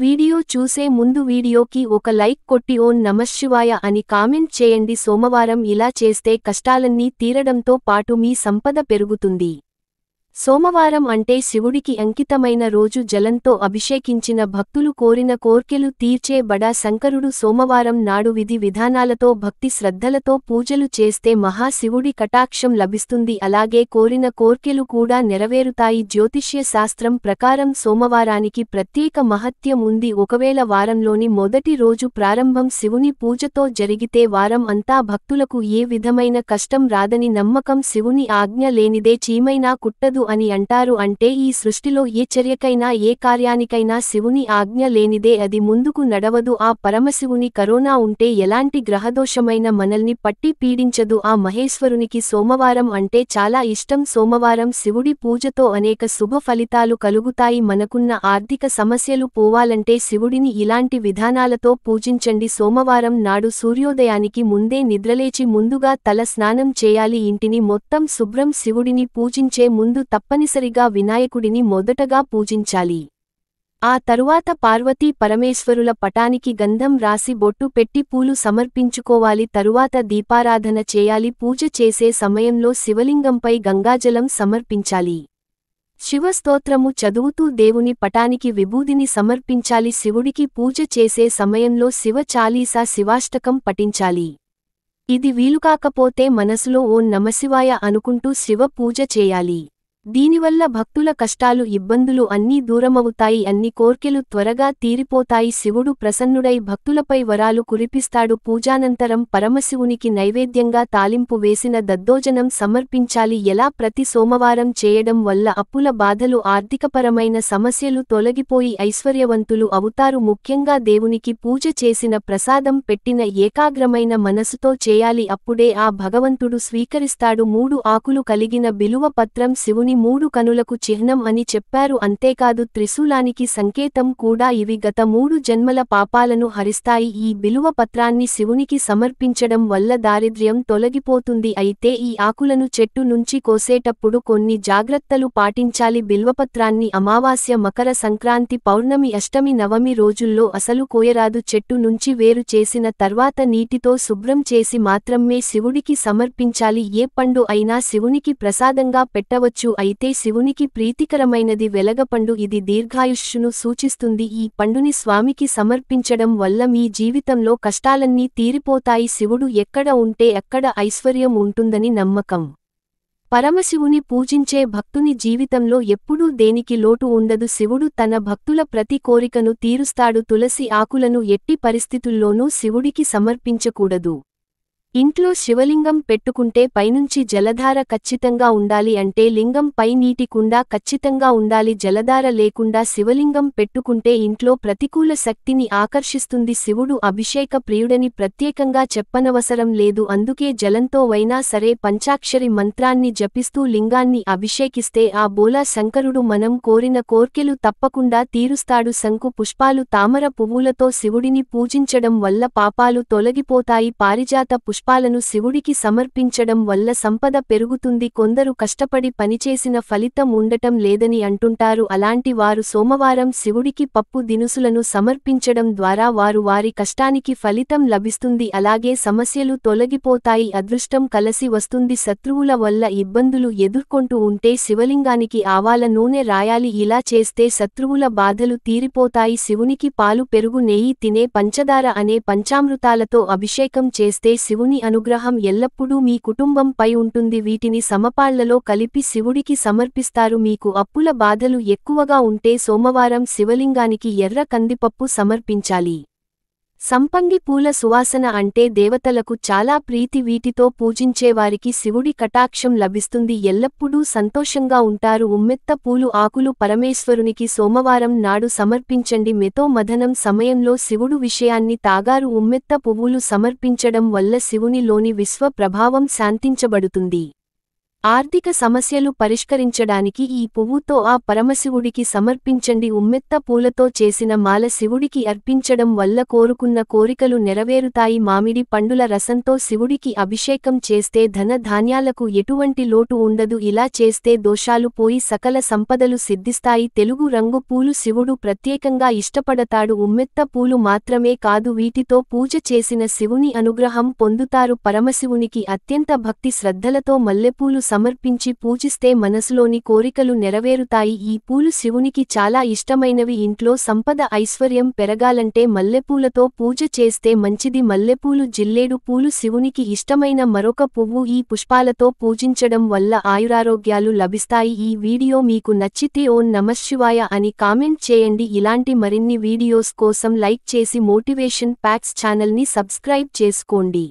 Video చూసే ముందు వీడియోకి ఒక లైక్ కొట్టి ఓం నమఃశివాయ అని కామెంట్ చేయండి. సోమవారం ఇలా చేస్తే కష్టాలన్నీ తీరడంతో పాటు మీ సంపద పెరుగుతుంది. సోమవారం అంటే శివుడికి అంకితమైన రోజు. జలంతో అభిషేకించిన భక్తులు కోరిన కోర్కెలు తీర్చే బడా శంకరుడు. సోమవారం నాడు విధి విధానాలతో భక్తి శ్రద్ధలతో పూజలు చేస్తే మహాశివుడి కటాక్షం లభిస్తుంది. అలాగే కోరిన కోర్కెలు కూడా నెరవేరుతాయి. జ్యోతిష్య శాస్త్రం ప్రకారం సోమవారానికి ప్రత్యేక మహత్యం ఉంది. ఒకవేళ వారంలోని మొదటి రోజు ప్రారంభం శివుని పూజతో జరిగితే వారం అంతా భక్తులకు ఏ విధమైన కష్టం రాదని నమ్మకం. శివుని ఆజ్ఞ లేనిదే చీమైనా కుట్టదు అని అంటారు. అంటే ఈ సృష్టిలో ఏ చర్యకైనా ఏ కార్యానికైనా శివుని ఆజ్ఞ లేనిదే అది ముందుకు నడవదు. ఆ పరమశివుని కరోనా ఉంటే ఎలాంటి గ్రహదోషమైన మనల్ని పట్టి పీడించదు. ఆ మహేశ్వరునికి సోమవారం అంటే చాలా ఇష్టం. సోమవారం శివుడి పూజతో అనేక శుభ ఫలితాలు కలుగుతాయి. మనకున్న ఆర్థిక సమస్యలు పోవాలంటే శివుడిని ఇలాంటి విధానాలతో పూజించండి. సోమవారం నాడు సూర్యోదయానికి ముందే నిద్రలేచి ముందుగా తల స్నానం చేయాలి. ఇంటిని మొత్తం శుభ్రం. శివుడిని పూజించే ముందు తప్పనిసరిగా వినాయకుడిని మొదటగా పూజించాలి. ఆ తరువాత పార్వతీ పరమేశ్వరుల పటానికి గంధం రాసి బొట్టు పెట్టి పూలు సమర్పించుకోవాలి. తరువాత దీపారాధన చేయాలి. పూజ చేసే సమయంలో శివలింగంపై గంగాజలం సమర్పించాలి. శివస్తోత్రము చదువుతూ దేవుని పటానికి విభూదిని సమర్పించాలి. శివుడికి పూజ చేసే సమయంలో శివ చాలీసా శివాష్టకం పఠించాలి. ఇది వీలుకాకపోతే మనసులో ఓం నమఃశివాయ అనుకుంటూ శివ పూజ చేయాలి. దీనివల్ల భక్తుల కష్టాలు ఇబ్బందులు అన్నీ దూరమవుతాయి. అన్ని కోర్కెలు త్వరగా తీరిపోతాయి. శివుడు ప్రసన్నుడై భక్తులపై వరాలు కురిపిస్తాడు. పూజానంతరం పరమశివునికి నైవేద్యంగా తాలింపు వేసిన దద్దోజనం సమర్పించాలి. ఎలా ప్రతి సోమవారం చేయడం వల్ల అప్పుల బాధలు ఆర్థికపరమైన సమస్యలు తొలగిపోయి ఐశ్వర్యవంతులు అవుతారు. ముఖ్యంగా దేవునికి పూజ చేసిన ప్రసాదం పెట్టిన ఏకాగ్రమైన మనసుతో చేయాలి. అప్పుడే ఆ భగవంతుడు స్వీకరిస్తాడు. 3 ఆకులు కలిగిన బిలువ పత్రం శివుని 3 కనులకు చిహ్నం అని చెప్పారు. అంతేకాదు త్రిశూలానికి సంకేతం కూడా. ఇవి గత 3 జన్మల పాపాలను హరిస్తాయి. ఈ బిలువ పత్రాన్ని శివునికి సమర్పించడం వల్ల దారిద్ర్యం తొలగిపోతుంది. అయితే ఈ ఆకులను చెట్టు నుంచి కోసేటప్పుడు కొన్ని జాగ్రత్తలు పాటించాలి. బిల్వపత్రాన్ని అమావాస్య, మకర సంక్రాంతి, పౌర్ణమి, అష్టమి, నవమి రోజుల్లో అసలు కోయరాదు. చెట్టు నుంచి వేరు చేసిన తర్వాత నీటితో శుభ్రం చేసి మాత్రమే శివుడికి సమర్పించాలి. ఏ పండు అయినా శివునికి ప్రసాదంగా పెట్టవచ్చు. అయితే శివునికి ప్రీతికరమైనది వెలగపండు. ఇది దీర్ఘాయుష్షును సూచిస్తుంది. ఈ పండుని స్వామికి సమర్పించడం వల్ల మీ జీవితంలో కష్టాలన్నీ తీరిపోతాయి. శివుడు ఎక్కడ ఉంటే అక్కడ ఐశ్వర్యం ఉంటుందని నమ్మకం. పరమశివుని పూజించే భక్తుని జీవితంలో ఎప్పుడూ దేనికి లోటు ఉండదు. శివుడు తన భక్తుల ప్రతి కోరికను తీరుస్తాడు. తులసి ఆకులను ఎట్టి పరిస్థితుల్లోనూ శివుడికి సమర్పించకూడదు. ఇంట్లో శివలింగం పెట్టుకుంటే పైనుంచి జలధార ఖచ్చితంగా ఉండాలి. అంటే లింగం పై నీటి కుండ ఖచ్చితంగా ఉండాలి. జలధార లేకుండా శివలింగం పెట్టుకుంటే ఇంట్లో ప్రతికూల శక్తిని ఆకర్షిస్తుంది. శివుడు అభిషేక ప్రియుడని ప్రత్యేకంగా చెప్పనవసరం లేదు. అందుకే జలంతో వైనా సరే పంచాక్షరి మంత్రాన్ని జపిస్తూ లింగాన్ని అభిషేకిస్తే ఆ బోలా శంకరుడు మనం కోరిన కోర్కెలు తప్పకుండా తీరుస్తాడు. శంకు పుష్పాలు, తామర పువ్వులతో శివుడిని పూజించడం వల్ల పాపాలు తొలగిపోతాయి. పారిజాత పుష్పాలను శివుడికి సమర్పించడం వల్ల సంపద పెరుగుతుంది. కొందరు కష్టపడి పనిచేసిన ఫలితం ఉండటం లేదని అంటుంటారు. అలాంటి వారు సోమవారం శివుడికి పప్పు దినుసులను సమర్పించడం ద్వారా వారి కష్టానికి ఫలితం లభిస్తుంది. అలాగే సమస్యలు తొలగిపోతాయి. అదృష్టం కలసి వస్తుంది. శత్రువుల వల్ల ఇబ్బందులు ఎదుర్కొంటూ ఉంటే శివలింగానికి ఆవాల నూనె రాయాలి. ఇలా చేస్తే శత్రువుల బాధలు తీరిపోతాయి. శివునికి పాలు, పెరుగు, నెయ్యి, తినే పంచదార అనే పంచామృతాలతో అభిషేకం చేస్తే శివుని అనుగ్రహం ఎల్లప్పుడూ మీ కుటుంబంపై ఉంటుంది. వీటిని సమపాళ్లలో కలిపి శివుడికి సమర్పిస్తారు. మీకు అప్పుల బాధలు ఎక్కువగా ఉంటే సోమవారం శివలింగానికి ఎర్ర కందిపప్పు సమర్పించాలి. సంపంగి పూల సువాసన అంటే దేవతలకు చాలా ప్రీతి. వీటితో పూజించేవారికి శివుడి కటాక్షం లభిస్తుంది. ఎల్లప్పుడూ సంతోషంగా ఉంటారు. ఉమ్మెత్త పూలు ఆకులు పరమేశ్వరునికి సోమవారం నాడు సమర్పించండి. మెతో మథనం సమయంలో శివుడు విషయాన్ని తాగారు. ఉమ్మెత్త పువ్వులు సమర్పించడం వల్ల శివునిలోని విశ్వ ప్రభావం శాంతించబడుతుంది. ఆర్థిక సమస్యలు పరిష్కరించడానికి ఈ పువ్వుతో ఆ పరమశివుడికి సమర్పించండి. ఉమ్మెత్త పూలతో చేసిన మాల శివుడికి అర్పించడం వల్ల కోరుకున్న కోరికలు నెరవేరుతాయి. మామిడి పండుల రసంతో శివుడికి అభిషేకం చేస్తే ధన ధాన్యాలకు ఎటువంటి లోటు ఉండదు. ఇలా చేస్తే దోషాలు పోయి సకల సంపదలు సిద్ధిస్తాయి. తెలుగు రంగు పూలు శివుడు ప్రత్యేకంగా ఇష్టపడతాడు. ఉమ్మెత్త పూలు మాత్రమే కాదు, వీటితో పూజ చేసిన శివుని అనుగ్రహం పొందుతారు. పరమశివునికి అత్యంత భక్తి శ్రద్ధలతో మల్లెపూలు సమర్పించి పూజిస్తే మనసులోని కోరికలు నెరవేరుతాయి. ఈ పూలు శివునికి చాలా ఇష్టమైనవి. ఇంట్లో సంపద ఐశ్వర్యం పెరగాలంటే మల్లెపూలతో పూజ చేస్తే మంచిది. మల్లెపూలు జిల్లేడు పూలు శివునికి ఇష్టమైన మరొక పువ్వు. ఈ పుష్పాలతో పూజించడం వల్ల ఆయురారోగ్యాలు లభిస్తాయి. ఈ వీడియో మీకు నచ్చితే ఓం నమఃశివాయ అని కామెంట్ చేయండి. ఇలాంటి మరిన్ని వీడియోస్ కోసం లైక్ చేసి మోటివేషన్ ఫ్యాక్ట్స్ ఛానల్ని సబ్స్క్రైబ్ చేసుకోండి.